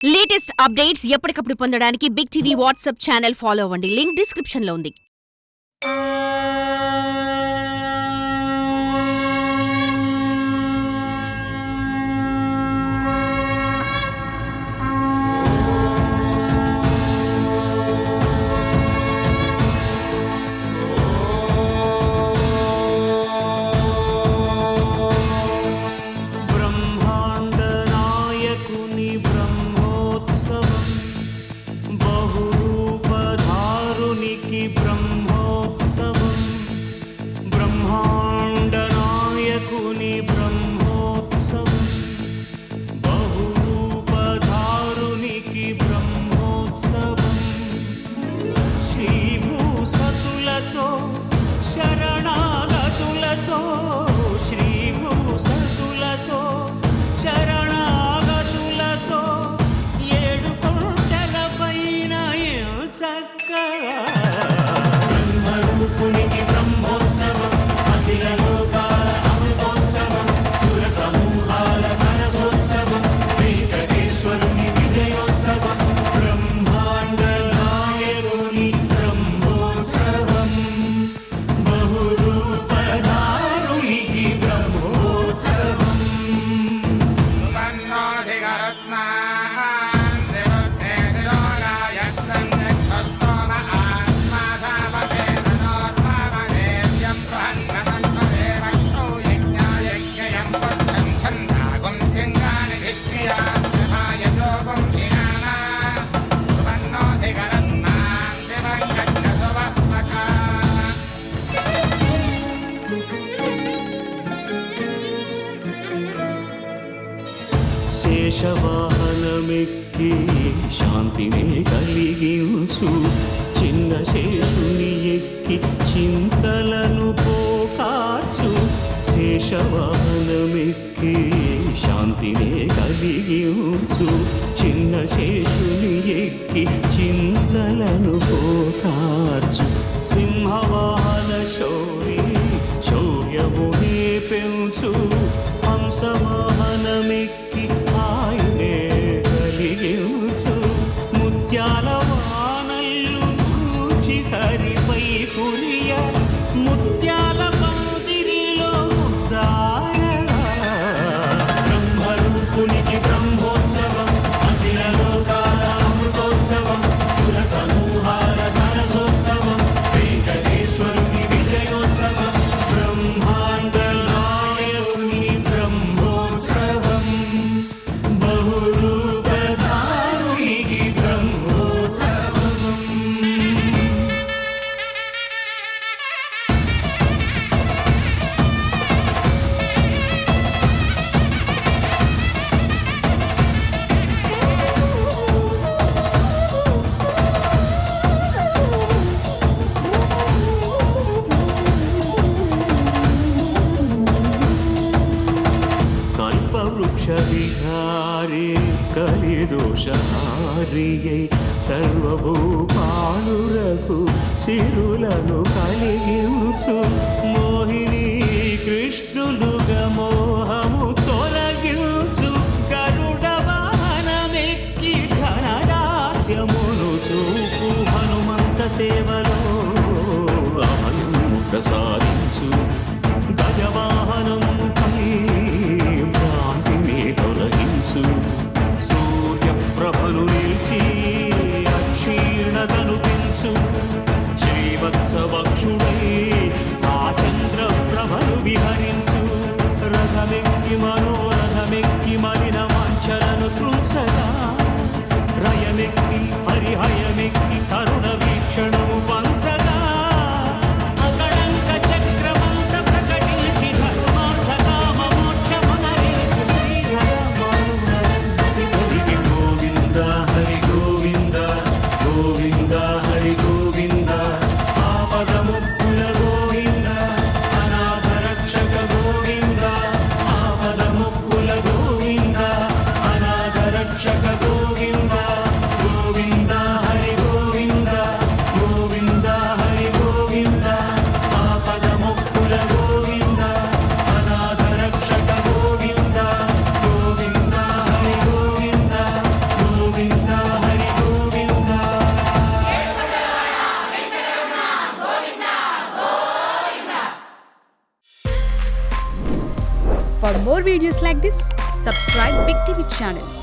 Latest updates ఎప్పటికప్పుడు పొందడానికి big TV WhatsApp channel follow అవ్వండి. లింక్ డిస్క్రిప్షన్ లో ఉంది. శేషవాహనమెక్కి శాంతినే కలిగించు, చిన్న శేషుని ఎక్కి చింతలను పోకార్చు. శేషవాహనమెక్కి శాంతినే కలిగించు, చిన్న శేషుని ఎక్కి చింతలను పోకార్చు. సింహవాహన శౌర్యమునే పెంచు, హంసవాహనమెక్కి ఆయనే కలిగించు. ముత్యాల వానల్లు పూచి హరిపై కురియ, ముత్యాల పందిరిలో ముద్దారగా. బ్రహ్మరూపునికి బ్రహ్మోత్సవం, అఖిల లోకాల అమృతోత్సవం, సుర సమూహాల సరసోత్సవం, వెంకటేశ్వరుని విజయోత్సవం. బ్రహ్మాండ నాయకుని బ్రహ్మోత్సవం, బహురూపధారునికి బ్రహ్మోత్సవం. కల్పవృక్ష విహారే కలిదోషహారియై, సర్వభూపాలురకు సిరులను కలిగించు. మోహిని కృష్ణులుగా మోహము తొలగించు. గరుడ వాహనమెక్కి ఘనదాస్యమును చూపు, హనుమంత సేవలో అమలు ప్రసాదించు. గజవాహనముపై భ్రాంతిని తొలగించు. సూర్యప్రభను నిలిచి అక్షీణతను పెంచు. శ్రీవత్సవక్షుడై ఆ చంద్రప్రభను విహరించు. రథమెక్కి మనోరథమెక్కి మలిన వాంఛలను త్రుంచగా, రయమెక్కి హరిహయమెక్కి కరుణ వీక్షణము పంచగా. అకళంక చక్రమంత ప్రకటించి ధర్మార్థ కామ మోక్షమునరించు. శ్రీధర గోవింద హరి గోవింద, గోవింద హరి గోవింద. ఆపదముక్కుల గోవింద, అనాథ రక్షక గోవింద. ఆపదముక్కుల గోవింద, అనాథ రక్షక గోవింద. గోవింద హరి గోవింద, గోవింద హరి గోవింద. ఆపదముక్కుల గోవింద, అనాథ రక్షక Govinda. Govinda Hari Govinda, Govinda For more videos like this, subscribe Big TV channel.